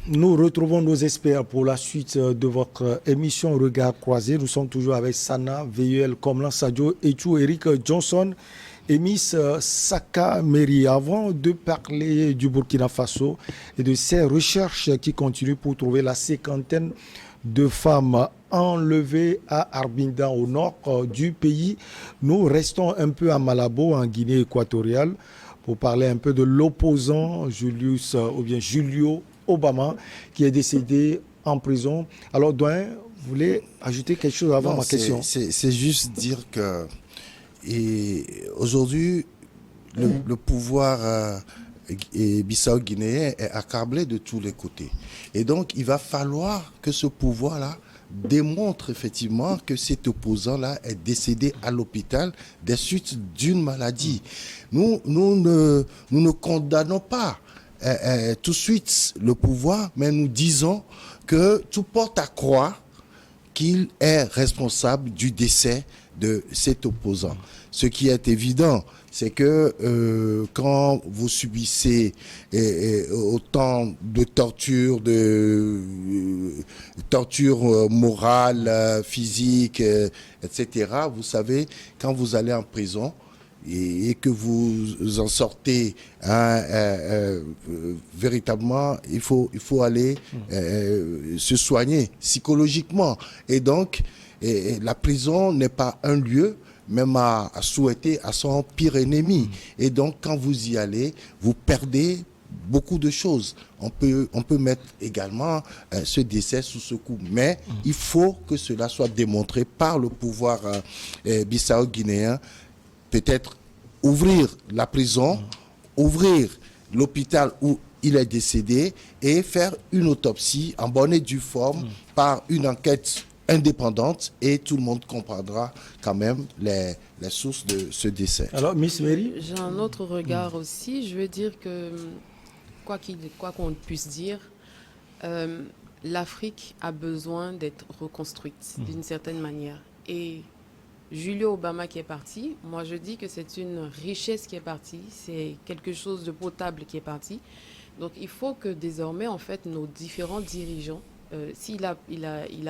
Nous retrouvons nos experts pour la suite de votre émission Regard croisé. Nous sommes toujours avec Sana, VUL, Komlan Sadio, Etu, Eric Johnson et Miss Saka Meri. Avant de parler du Burkina Faso et de ses recherches qui continuent pour trouver la cinquantaine de femmes enlevées à Arbinda au nord du pays, nous restons un peu à Malabo, en Guinée équatoriale, pour parler un peu de l'opposant Julio Obama, qui est décédé en prison. Alors, Doyen, vous voulez ajouter quelque chose avant ma question? C'est juste dire que aujourd'hui, le pouvoir bissau-guinéen est accablé de tous les côtés. Et donc, il va falloir que ce pouvoir-là démontre effectivement que cet opposant-là est décédé à l'hôpital des suites d'une maladie. Nous ne condamnons pas tout de suite le pouvoir, mais nous disons que tout porte à croire qu'il est responsable du décès de cet opposant. Ce qui est évident, c'est que quand vous subissez autant de torture morale, physique, etc., vous savez, quand vous allez en prison, et que vous en sortez véritablement, il faut aller se soigner psychologiquement. Et donc, la prison n'est pas un lieu même à souhaiter à son pire ennemi. Et donc, quand vous y allez, vous perdez beaucoup de choses. On peut mettre également ce décès sous ce coup. Mais il faut que cela soit démontré par le pouvoir bissau-guinéen. Peut-être ouvrir la prison, ouvrir l'hôpital où il est décédé et faire une autopsie en bonne et due forme par une enquête indépendante, et tout le monde comprendra quand même les sources de ce décès. Alors, Miss Mary? J'ai un autre regard aussi. Je veux dire que, quoi qu'on puisse dire, l'Afrique a besoin d'être reconstruite d'une certaine manière. Et Julio Obama qui est parti, moi je dis que c'est une richesse qui est partie, c'est quelque chose de potable qui est parti. Donc il faut que désormais, en fait, nos différents dirigeants, s'il a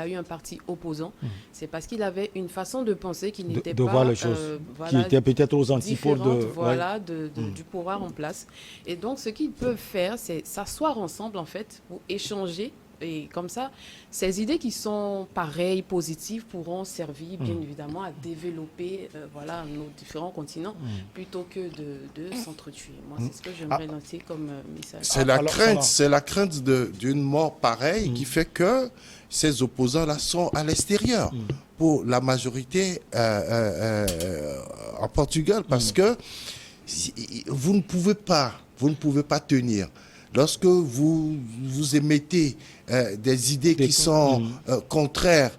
eu un parti opposant, c'est parce qu'il avait une façon de penser qui n'était pas... voir les choses, qui était peut-être aux antipodes du pouvoir en place. Et donc ce qu'ils peuvent faire, c'est s'asseoir ensemble, en fait, pour échanger. Et comme ça, ces idées qui sont pareilles, positives, pourront servir bien évidemment à développer nos différents continents plutôt que de s'entretuer. Moi, c'est ce que j'aimerais noter comme message. C'est la crainte d'une mort pareille qui fait que ces opposants-là sont à l'extérieur pour la majorité en Portugal, parce que vous ne pouvez pas tenir. Lorsque vous émettez des idées qui sont contraires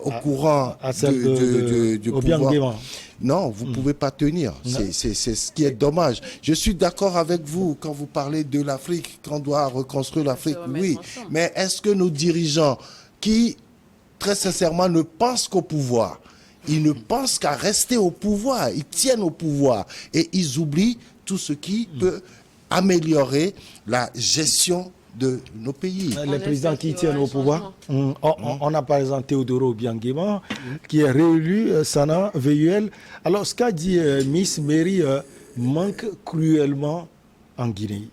au courant du pouvoir, non, vous ne pouvez pas tenir. C'est ce qui est dommage. Je suis d'accord avec vous quand vous parlez de l'Afrique, qu'on doit reconstruire l'Afrique, oui. Mais est-ce que nos dirigeants, qui très sincèrement ne pensent qu'au pouvoir, ils ne pensent qu'à rester au pouvoir, ils tiennent au pouvoir et ils oublient tout ce qui peut améliorer la gestion de nos pays. Les présidents qui tiennent au pouvoir, on a par exemple Théodoro Obiang-Nguema qui est réélu, Sana, VUL. Alors ce qu'a dit Miss Mary manque cruellement en Guinée.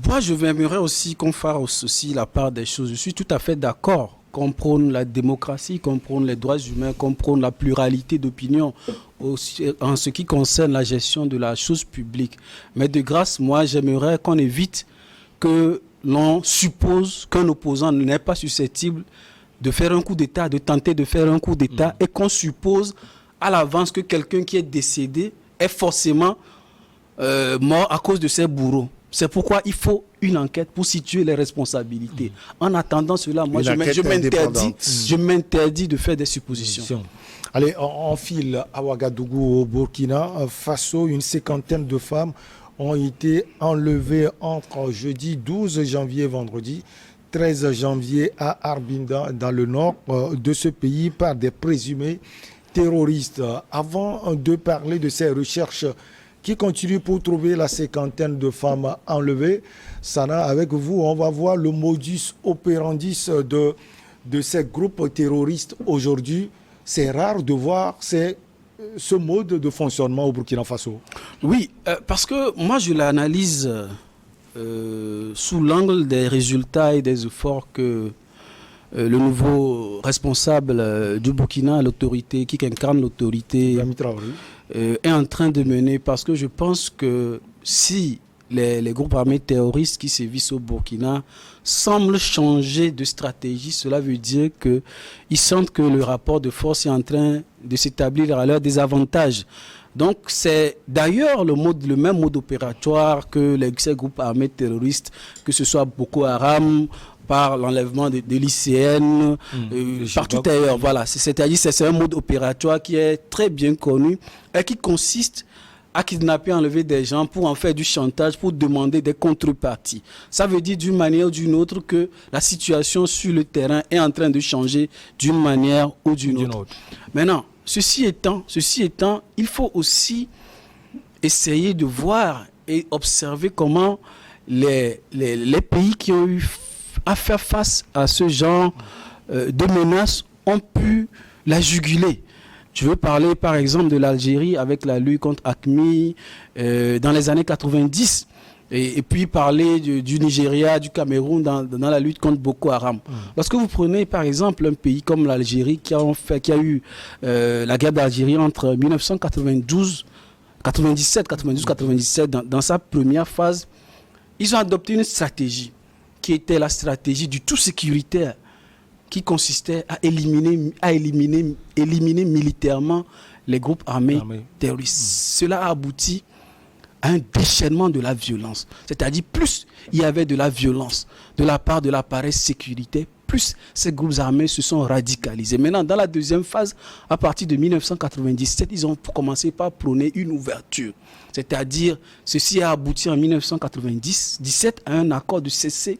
Moi, je aimerais aussi qu'on fasse aussi la part des choses. Je suis tout à fait d'accord qu'on prône la démocratie, qu'on prône les droits humains, qu'on prône la pluralité d'opinions en ce qui concerne la gestion de la chose publique. Mais de grâce, moi, j'aimerais qu'on évite que l'on suppose qu'un opposant n'est pas susceptible de faire un coup d'État, de tenter de faire un coup d'État, et qu'on suppose à l'avance que quelqu'un qui est décédé est forcément mort à cause de ses bourreaux. C'est pourquoi il faut une enquête pour situer les responsabilités. En attendant cela, moi, je m'interdis de faire des suppositions. Allez, on file à Ouagadougou, au Burkina Faso. Une cinquantaine de femmes ont été enlevées entre jeudi 12 janvier et vendredi 13 janvier à Arbinda, dans le nord de ce pays, par des présumés terroristes. Avant de parler de ces recherches qui continue pour trouver la cinquantaine de femmes enlevées. Sana, avec vous, on va voir le modus operandi de ces groupes terroristes aujourd'hui. C'est rare de voir ce mode de fonctionnement au Burkina Faso. Oui, parce que moi je l'analyse sous l'angle des résultats et des efforts que le nouveau responsable du Burkina, l'autorité, qui incarne l'autorité, est en train de mener. Parce que je pense que si les groupes armés terroristes qui sévissent au Burkina semblent changer de stratégie, cela veut dire qu'ils sentent que le rapport de force est en train de s'établir à leur désavantage. Donc c'est d'ailleurs le même mode opératoire que ces groupes armés terroristes, que ce soit Boko Haram, par l'enlèvement de lycéennes, partout ailleurs. Voilà. C'est-à-dire que c'est un mode opératoire qui est très bien connu et qui consiste à kidnapper, enlever des gens pour en faire du chantage, pour demander des contreparties. Ça veut dire d'une manière ou d'une autre que la situation sur le terrain est en train de changer d'une manière ou d'une autre. Maintenant, ceci étant, il faut aussi essayer de voir et observer comment les pays qui ont eu à faire face à ce genre de menaces ont pu la juguler. Je veux parler par exemple de l'Algérie avec la lutte contre AQMI dans les années 90 et puis parler du Nigeria, du Cameroun dans la lutte contre Boko Haram. Lorsque vous prenez par exemple un pays comme l'Algérie qui a eu la guerre d'Algérie entre 1997, dans sa première phase, ils ont adopté une stratégie qui était la stratégie du tout sécuritaire, qui consistait à éliminer militairement les groupes armés terroristes. Cela a abouti à un déchaînement de la violence. C'est-à-dire, plus il y avait de la violence de la part de l'appareil sécuritaire, plus ces groupes armés se sont radicalisés. Maintenant, dans la deuxième phase, à partir de 1997, ils ont commencé par prôner une ouverture. C'est-à-dire, ceci a abouti en 1997 à un accord de cesser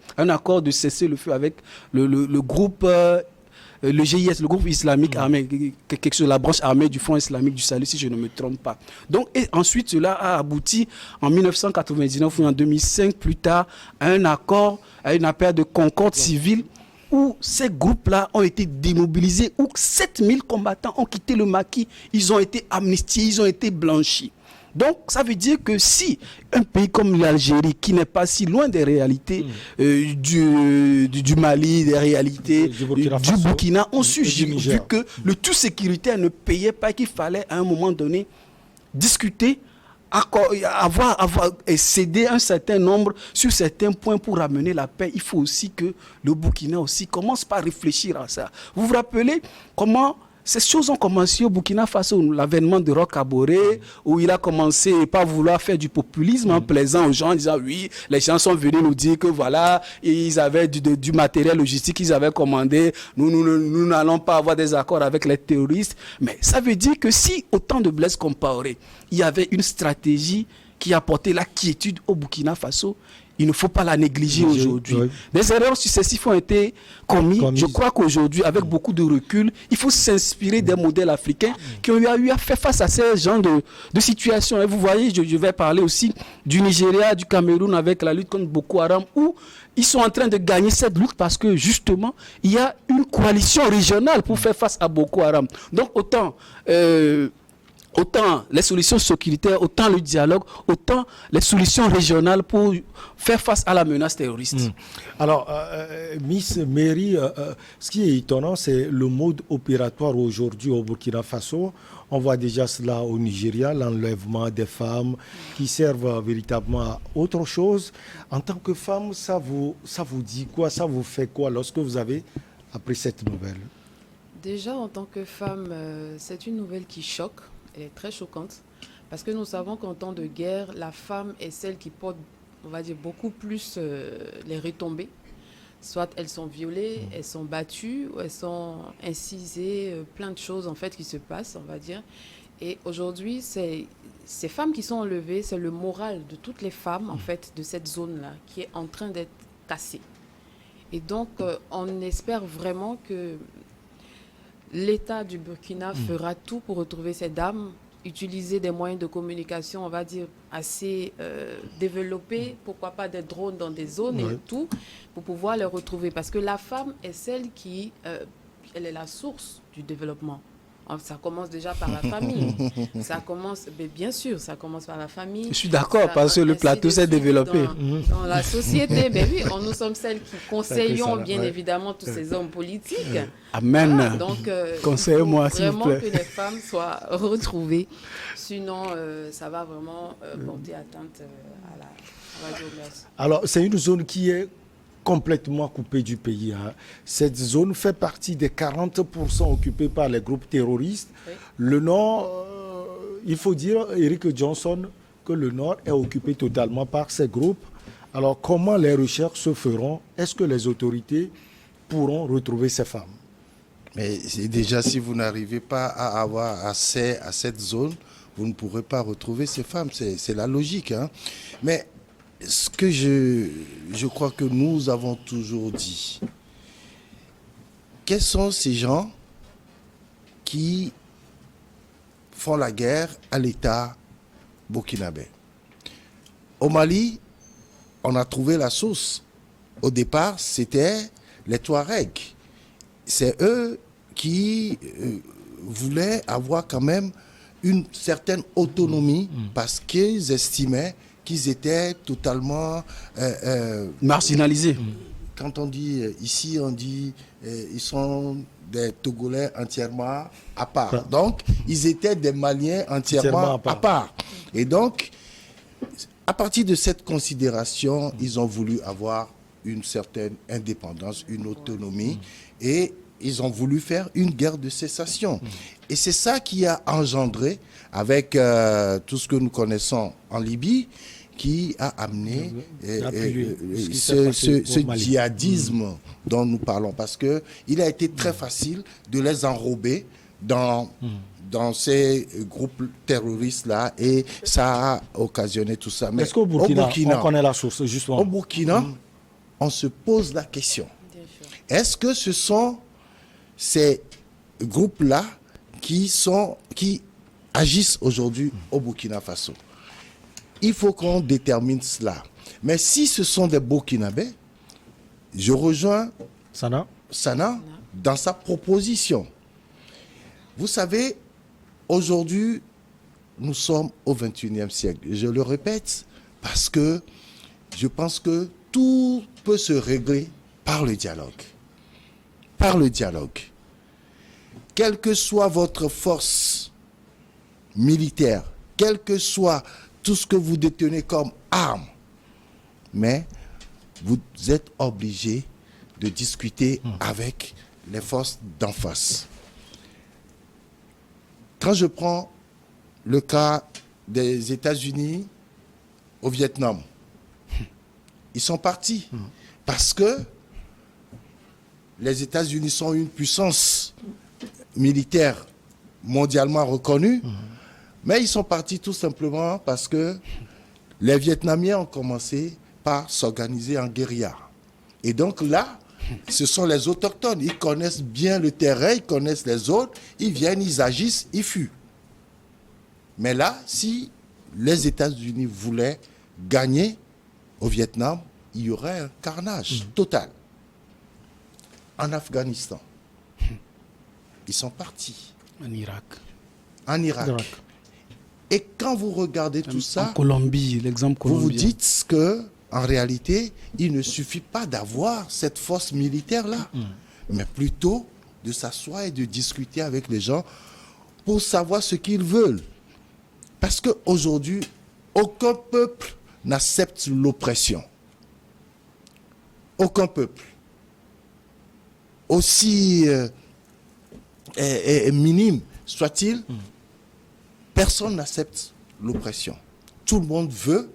le feu avec le groupe, le GIS, le groupe islamique armé, quelque chose, la branche armée du Front islamique du Sahel, si je ne me trompe pas. Donc, et ensuite, cela a abouti en 1999 ou en 2005, plus tard, à un accord, à une affaire de concorde civile, où ces groupes-là ont été démobilisés, où 7000 combattants ont quitté le maquis, ils ont été amnistiés, ils ont été blanchis. Donc, ça veut dire que si un pays comme l'Algérie, qui n'est pas si loin des réalités du Mali, des réalités du Burkina, ont su, vu que le tout sécuritaire ne payait pas, qu'il fallait à un moment donné discuter, avoir et céder un certain nombre sur certains points pour ramener la paix, il faut aussi que le Burkina aussi commence par réfléchir à ça. Vous vous rappelez comment ces choses ont commencé au Burkina Faso, l'avènement de Roch Kaboré, où il a commencé par vouloir faire du populisme en plaisant aux gens, en disant oui, les gens sont venus nous dire que voilà, ils avaient du matériel logistique qu'ils avaient commandé, nous n'allons pas avoir des accords avec les terroristes. Mais ça veut dire que si, au temps de Blaise Compaoré, il y avait une stratégie qui apportait la quiétude au Burkina Faso, il ne faut pas la négliger aujourd'hui. Oui. Des erreurs successives ont été commises. Je crois qu'aujourd'hui, avec beaucoup de recul, il faut s'inspirer des modèles africains qui ont eu à faire face à ces genres de situations. Et vous voyez, je vais parler aussi du Nigeria, du Cameroun avec la lutte contre Boko Haram, où ils sont en train de gagner cette lutte parce que justement, il y a une coalition régionale pour faire face à Boko Haram. Donc autant les solutions sécuritaires, autant le dialogue, autant les solutions régionales pour faire face à la menace terroriste. Alors, Miss Mary, ce qui est étonnant, c'est le mode opératoire aujourd'hui au Burkina Faso. On voit déjà cela au Nigeria, l'enlèvement des femmes qui servent véritablement à autre chose. En tant que femme, ça vous dit quoi? Ça vous fait quoi lorsque vous avez appris cette nouvelle? Déjà, en tant que femme, c'est une nouvelle qui choque. Elle est très choquante parce que nous savons qu'en temps de guerre, la femme est celle qui porte, on va dire, beaucoup plus les retombées. Soit elles sont violées, elles sont battues, ou elles sont incisées, plein de choses en fait qui se passent, on va dire. Et aujourd'hui, ces femmes qui sont enlevées, c'est le moral de toutes les femmes en fait de cette zone-là qui est en train d'être cassée. Et donc, on espère vraiment que l'État du Burkina fera tout pour retrouver ces dames utiliser des moyens de communication, on va dire, assez développés, pourquoi pas des drones dans des zones et tout, pour pouvoir les retrouver. Parce que la femme est celle qui, elle est la source du développement. Ça commence déjà par la famille. Ça commence, bien sûr, ça commence par la famille. Je suis d'accord, parce que le plateau s'est développé. Dans la société, oui, nous sommes celles qui conseillons bien évidemment tous ces hommes politiques. Amen. Voilà, donc, conseillez-moi, s'il vous plaît. Vraiment que les femmes soient retrouvées. Sinon, ça va vraiment porter atteinte à la géographie. Alors, c'est une zone qui est complètement coupée du pays. Hein. Cette zone fait partie des 40% occupés par les groupes terroristes. Oui. Le nord, il faut dire, Eric Johnson, que le nord est occupé totalement par ces groupes. Alors, comment les recherches se feront? Est-ce que les autorités pourront retrouver ces femmes? Mais déjà, si vous n'arrivez pas à avoir accès à cette zone, vous ne pourrez pas retrouver ces femmes. C'est la logique. Hein. Mais ce que je crois que nous avons toujours dit, quels sont ces gens qui font la guerre à l'État burkinabé? Au Mali, on a trouvé la source. Au départ, c'était les Touaregs. C'est eux qui voulaient avoir quand même une certaine autonomie parce qu'ils estimaient qu'ils étaient totalement marginalisés. Quand on dit ici, on dit ils sont des Togolais entièrement à part. Donc, ils étaient des Maliens entièrement à part. Et donc, à partir de cette considération, ils ont voulu avoir une certaine indépendance, une autonomie, et ils ont voulu faire une guerre de sécession. Et c'est ça qui a engendré, avec tout ce que nous connaissons en Libye, qui a amené ce djihadisme dont nous parlons. Parce qu'il a été très facile de les enrober dans ces groupes terroristes-là, et ça a occasionné tout ça. Mais est-ce qu'au Burkina, on connaît la source, justement? Au Burkina, on se pose la question. Est-ce que ce sont ces groupes-là qui agissent aujourd'hui au Burkina Faso? Il faut qu'on détermine cela. Mais si ce sont des Burkinabés, je rejoins Sana dans sa proposition. Vous savez, aujourd'hui, nous sommes au XXIe siècle. Je le répète parce que je pense que tout peut se régler par le dialogue. Par le dialogue. Quelle que soit votre force militaire, quel que soit tout ce que vous détenez comme arme, mais vous êtes obligé de discuter avec les forces d'en face. Quand je prends le cas des États-Unis au Vietnam, ils sont partis parce que les États-Unis sont une puissance militaire mondialement reconnue, mais ils sont partis tout simplement parce que les Vietnamiens ont commencé par s'organiser en guérilla. Et donc là, ce sont les autochtones. Ils connaissent bien le terrain, ils connaissent les autres, ils viennent, ils agissent, ils fuient. Mais là, si les États-Unis voulaient gagner au Vietnam, il y aurait un carnage total. En Afghanistan, ils sont partis. En Irak. Et quand vous regardez tout ça, en Colombie, l'exemple colombien, vous vous dites que en réalité, il ne suffit pas d'avoir cette force militaire-là, mais plutôt de s'asseoir et de discuter avec les gens pour savoir ce qu'ils veulent. Parce qu'aujourd'hui, aucun peuple n'accepte l'oppression. Aucun peuple. Aussi minime soit-il, personne n'accepte l'oppression. Tout le monde veut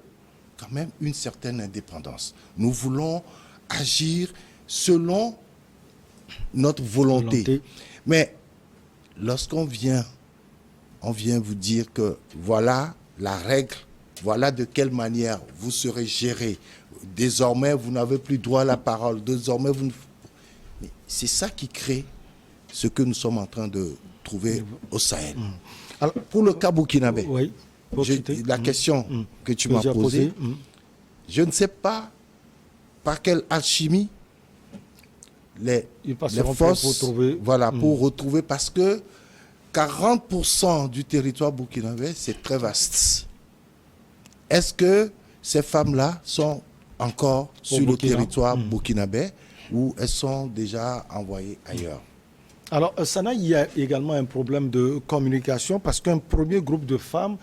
quand même une certaine indépendance. Nous voulons agir selon notre volonté. Mais lorsqu'on vient vous dire que voilà la règle, voilà de quelle manière vous serez géré. Désormais, vous n'avez plus droit à la parole. Désormais, vous ne... C'est ça qui crée ce que nous sommes en train de trouver au Sahel. Alors, Pour le cas burkinabé, oui. la question que tu m'as Déjà posée, je ne sais pas par quelle alchimie les Ils passeront forces pour trouver. pour retrouver, parce que 40% du territoire burkinabé, c'est très vaste. Est-ce que ces femmes-là sont encore sur le Burkina. territoire burkinabé ou elles sont déjà envoyées ailleurs? Alors, Sana, il y a également un problème de communication parce qu'un premier groupe de femmes,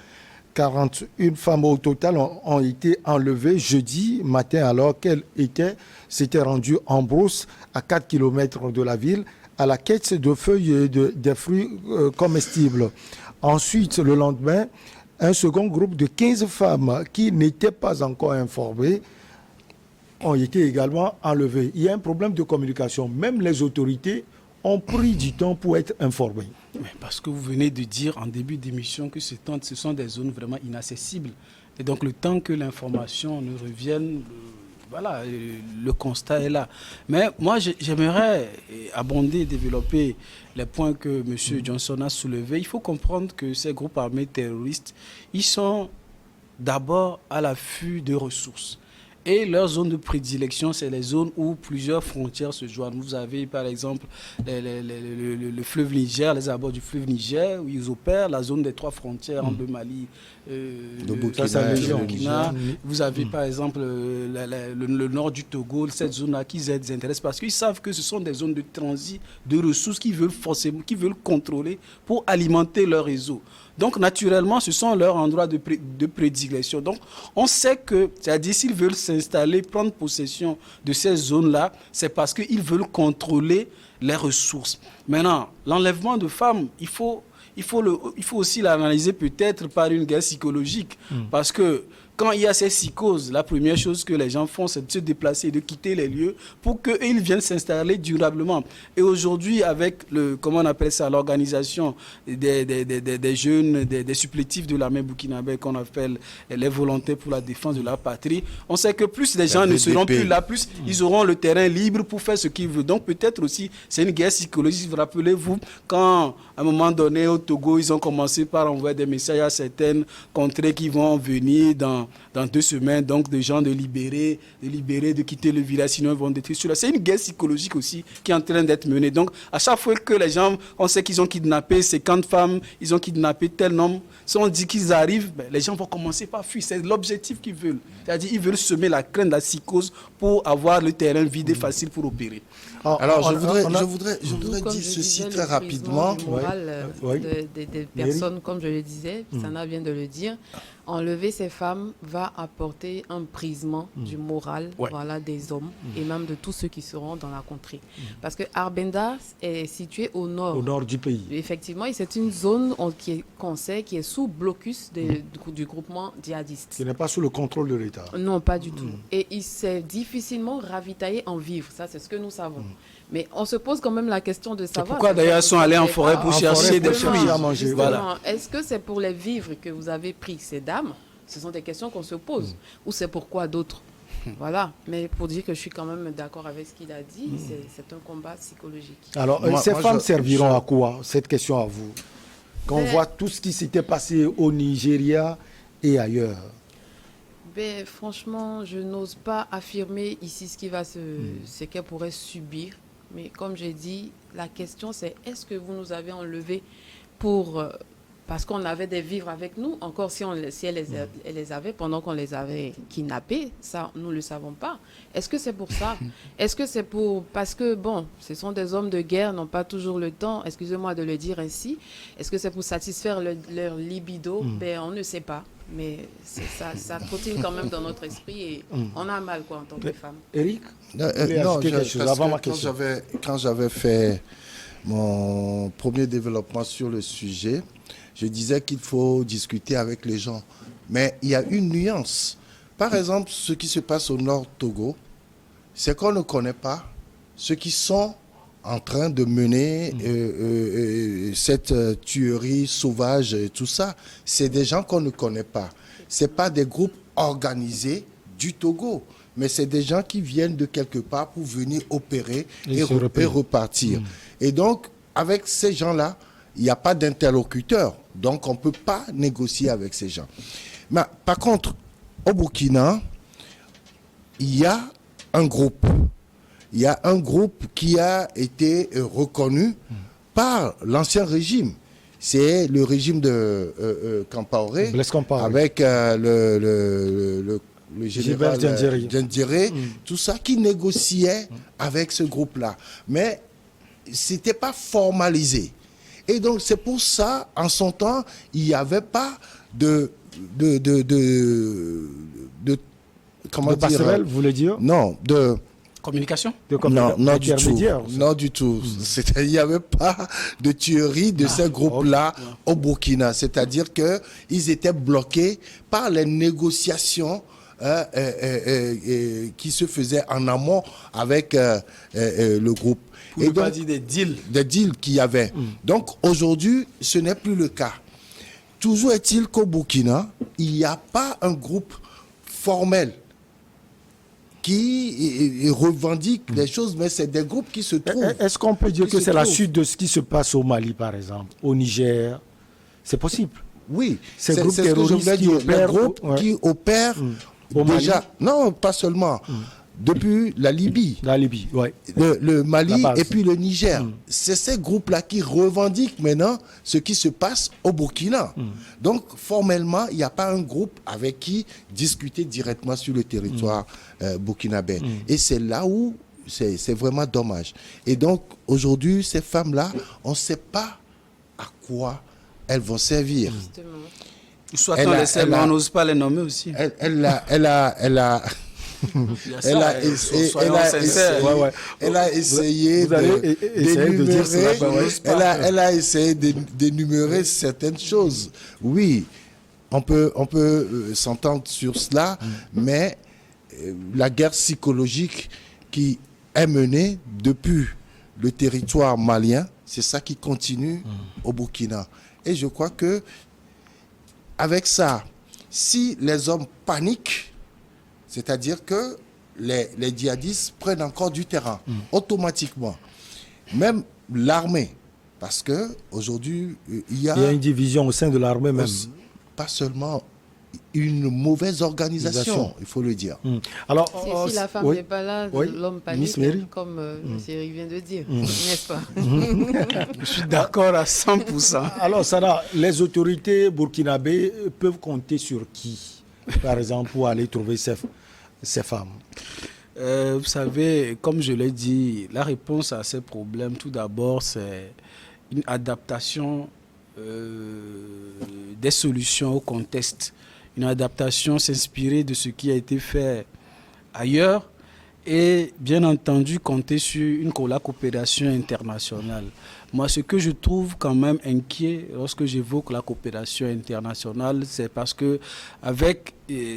41 femmes au total, ont été enlevées jeudi matin alors qu'elles s'étaient rendues en brousse à 4 km de la ville à la quête de feuilles et des fruits comestibles. Ensuite, le lendemain, un second groupe de 15 femmes qui n'étaient pas encore informées ont été également enlevées. Il y a un problème de communication. Même les autorités ont pris du temps pour être informées. Mais parce que vous venez de dire en début d'émission que ce sont des zones vraiment inaccessibles. Et donc le temps que l'information nous revienne, voilà, le constat est là. Mais moi, j'aimerais abonder et développer les points que M. Johnson a soulevés. Il faut comprendre que ces groupes armés terroristes, ils sont d'abord à l'affût de ressources. Et leur zone de prédilection, c'est les zones où plusieurs frontières se joignent. Vous avez par exemple le fleuve Niger, les abords du fleuve Niger, où ils opèrent, la zone des 3 frontières entre le Mali, le Burkina. Vous avez par exemple le nord du Togo, cette zone-là qui les intéresse parce qu'ils savent que ce sont des zones de transit de ressources qu'ils veulent contrôler pour alimenter leur réseau. Donc, naturellement, ce sont leurs endroits de prédilection. Donc, on sait que, c'est-à-dire, s'ils veulent s'installer, prendre possession de ces zones-là, c'est parce qu'ils veulent contrôler les ressources. Maintenant, l'enlèvement de femmes, il faut aussi l'analyser peut-être par une guerre psychologique. Parce que quand il y a ces psychoses, la première chose que les gens font, c'est de se déplacer, de quitter les lieux pour qu'ils viennent s'installer durablement. Et aujourd'hui, avec l'organisation des jeunes, des supplétifs de l'armée burkinabé qu'on appelle les volontaires pour la défense de la patrie, on sait que plus les gens ne seront plus là, plus ils auront le terrain libre pour faire ce qu'ils veulent. Donc peut-être aussi, c'est une guerre psychologique. Rappelez-vous, quand à un moment donné au Togo, ils ont commencé par envoyer des messages à certaines contrées qui vont venir dans 2 semaines, donc des gens de libérer, de quitter le village, sinon ils vont détruire cela. C'est une guerre psychologique aussi qui est en train d'être menée. Donc, à chaque fois que les gens, on sait qu'ils ont kidnappé 50 femmes, ils ont kidnappé tel nombre, si on dit qu'ils arrivent, les gens vont commencer par fuir. C'est l'objectif qu'ils veulent. C'est-à-dire qu'ils veulent semer la crainte, la psychose pour avoir le terrain vide et facile pour opérer. Alors, je voudrais dire ceci très rapidement. Du moral des personnes, comme je le disais, Sana vient de le dire. Enlever ces femmes va apporter un brisement du moral des hommes et même de tous ceux qui seront dans la contrée. Parce que Arbenda est situé au nord du pays. Effectivement, et c'est une zone qu'on sait qui est sous blocus du groupement djihadiste. Qui n'est pas sous le contrôle de l'État. Non, pas du tout. Et il s'est difficilement ravitaillé en vivres. Ça, c'est ce que nous savons. Mais on se pose quand même la question de savoir... Pourquoi d'ailleurs ils sont allés en forêt pour chercher des fruits à manger? Voilà. Est-ce que c'est pour les vivres que vous avez pris ces dames? Ce sont des questions qu'on se pose. Ou c'est pourquoi d'autres? Voilà. Mais pour dire que je suis quand même d'accord avec ce qu'il a dit, c'est un combat psychologique. Alors, ces femmes serviront à quoi? Cette question à vous. Quand on voit tout ce qui s'était passé au Nigeria et ailleurs. Franchement, je n'ose pas affirmer ici ce qu'elle pourrait subir. Mais comme j'ai dit, la question c'est est-ce que vous nous avez enlevés parce qu'on avait des vivres avec nous, encore si elle les avait pendant qu'on les avait kidnappés, ça nous ne le savons pas. Est-ce que c'est pour ça? Est-ce que c'est parce que ce sont des hommes de guerre, n'ont pas toujours le temps, excusez-moi de le dire ainsi. Est-ce que c'est pour satisfaire leur libido? On ne sait pas. Mais ça trottine quand même dans notre esprit et on a mal en tant que femme. Eric, quand j'avais fait mon premier développement sur le sujet, je disais qu'il faut discuter avec les gens. Mais il y a une nuance. Par exemple, ce qui se passe au nord Togo, c'est qu'on ne connaît pas ceux qui sont en train de mener cette tuerie sauvage et tout ça. C'est des gens qu'on ne connaît pas. Ce n'est pas des groupes organisés du Togo, mais c'est des gens qui viennent de quelque part pour venir opérer et repartir. Et donc, avec ces gens-là, il n'y a pas d'interlocuteur. Donc, on ne peut pas négocier avec ces gens. Mais, par contre, au Burkina, il y a un groupe. Il y a un groupe qui a été reconnu par l'ancien régime. C'est le régime de Compaoré, Blaise Compaoré, avec le général Diendéré, tout ça, qui négociait avec ce groupe-là. Mais ce n'était pas formalisé. Et donc, c'est pour ça, en son temps, il n'y avait pas de comment de dire, passerelle, vous voulez dire? Non, Communication? non du tout. Non du tout. Il n'y avait pas de tuerie de ces groupes-là au Burkina. C'est-à-dire qu'ils étaient bloqués par les négociations qui se faisaient en amont avec le groupe. Vous ne pouvez pas dire des deals? Des deals qu'il y avait. Donc aujourd'hui, ce n'est plus le cas. Toujours est-il qu'au Burkina, il n'y a pas un groupe formel qui revendique les choses, mais c'est des groupes qui se trouvent. Est-ce qu'on peut dire que c'est la suite de ce qui se passe au Mali, par exemple, au Niger? C'est possible. Oui, c'est ce que je voulais dire. Les groupes qui opèrent déjà, non, pas seulement, depuis la Libye. La Libye, oui. Le Mali et puis le Niger. C'est ces groupes-là qui revendiquent maintenant ce qui se passe au Burkina. Donc, formellement, il n'y a pas un groupe avec qui discuter directement sur le territoire burkinabé. Et c'est là où c'est vraiment dommage. Et donc, aujourd'hui, ces femmes-là, on ne sait pas à quoi elles vont servir. Soit on les sait, mais on n'ose pas les nommer aussi. Elle a essayé d'énumérer certaines choses. Oui, on peut s'entendre sur cela, mais la guerre psychologique qui est menée depuis le territoire malien, c'est ça qui continue au Burkina. Et je crois que avec ça, si les hommes paniquent, c'est-à-dire que les djihadistes prennent encore du terrain, automatiquement. Même l'armée, parce qu'aujourd'hui, il y a une division au sein de l'armée même. Pas seulement une mauvaise organisation, il faut le dire. Alors, si la femme n'est pas là, l'homme panique, comme M. Eric vient de dire, n'est-ce pas? Je suis d'accord à 100%. Alors, Sarah, les autorités burkinabées peuvent compter sur qui, par exemple, pour aller trouver ces femmes? Vous savez, comme je l'ai dit, la réponse à ces problèmes, tout d'abord, c'est une adaptation des solutions au contexte. Une adaptation s'inspirer de ce qui a été fait ailleurs et, bien entendu, compter sur la coopération internationale. Moi, ce que je trouve quand même inquiet lorsque j'évoque la coopération internationale, c'est parce que avec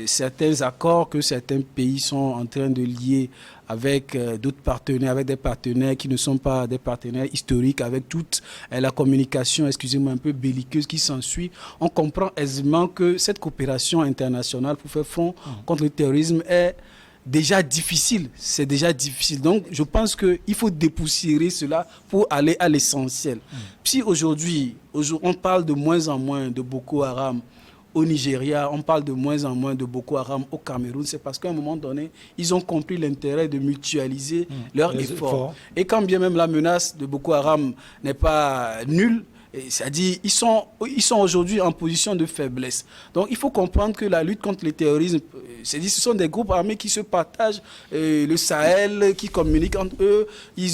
certains accords que certains pays sont en train de lier avec d'autres partenaires, avec des partenaires qui ne sont pas des partenaires historiques, avec toute la communication, excusez-moi, un peu belliqueuse qui s'ensuit, on comprend aisément que cette coopération internationale pour faire front contre le terrorisme est déjà difficile. C'est déjà difficile. Donc, je pense qu'il faut dépoussiérer cela pour aller à l'essentiel. Si aujourd'hui, on parle de moins en moins de Boko Haram au Nigeria, on parle de moins en moins de Boko Haram au Cameroun, c'est parce qu'à un moment donné, ils ont compris l'intérêt de mutualiser leurs efforts. Et quand bien même la menace de Boko Haram n'est pas nulle, c'est-à-dire ils sont aujourd'hui en position de faiblesse. Donc il faut comprendre que la lutte contre le terrorisme, ce sont des groupes armés qui se partagent le Sahel, qui communiquent entre eux, ils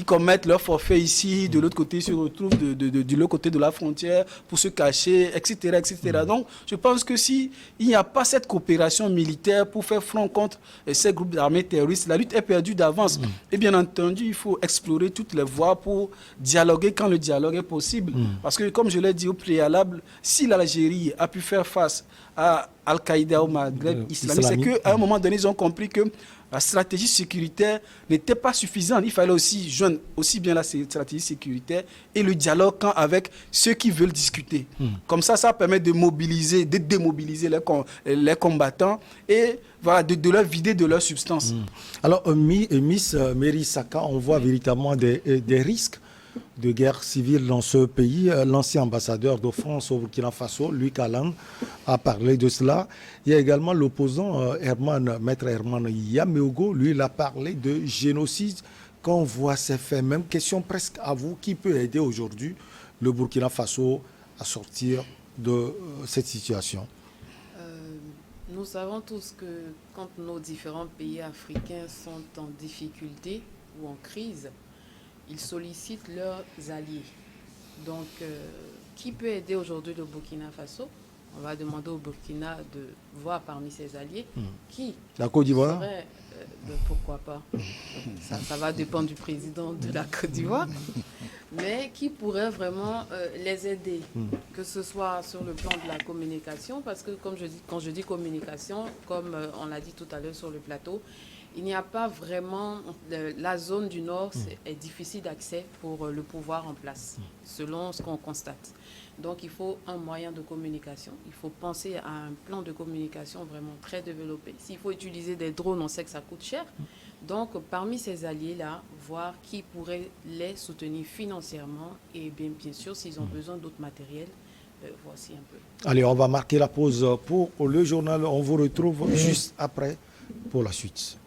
commettent leur forfait ici, de l'autre côté ils se retrouvent de l'autre côté de la frontière pour se cacher, etc. etc. Donc je pense que s'il n'y a pas cette coopération militaire pour faire front contre ces groupes armés terroristes, la lutte est perdue d'avance. Et bien entendu, il faut explorer toutes les voies pour dialoguer quand le dialogue est possible. Parce que, comme je l'ai dit au préalable, si l'Algérie a pu faire face à Al-Qaïda au Maghreb islamique, c'est qu'à un moment donné, ils ont compris que la stratégie sécuritaire n'était pas suffisante. Il fallait aussi joindre aussi bien la stratégie sécuritaire et le dialogue avec ceux qui veulent discuter. Comme ça permet de mobiliser, de démobiliser les combattants et voilà, de leur vider de leur substance. Alors, Miss Mary Saka, on voit véritablement des risques de guerre civile dans ce pays. L'ancien ambassadeur de France au Burkina Faso, Luc Allan, a parlé de cela. Il y a également l'opposant Maître Herman Yameogo. Lui, il a parlé de génocide. Quand on voit ces faits, même question presque à vous, qui peut aider aujourd'hui le Burkina Faso à sortir de cette situation? Nous savons tous que quand nos différents pays africains sont en difficulté ou en crise, ils sollicitent leurs alliés. Donc, qui peut aider aujourd'hui le Burkina Faso? On va demander au Burkina de voir parmi ses alliés qui. La Côte d'Ivoire serait, pourquoi pas. Ça va dépendre du président de la Côte d'Ivoire. Mais qui pourrait vraiment les aider, que ce soit sur le plan de la communication, parce que comme quand je dis communication, comme on l'a dit tout à l'heure sur le plateau, il n'y a pas vraiment, la zone du Nord est difficile d'accès pour le pouvoir en place, selon ce qu'on constate. Donc il faut un moyen de communication, il faut penser à un plan de communication vraiment très développé. S'il faut utiliser des drones, on sait que ça coûte cher. Donc parmi ces alliés-là, voir qui pourrait les soutenir financièrement et bien sûr s'ils ont besoin d'autres matériels. Voici un peu. Allez, on va marquer la pause pour le journal. On vous retrouve juste après pour la suite.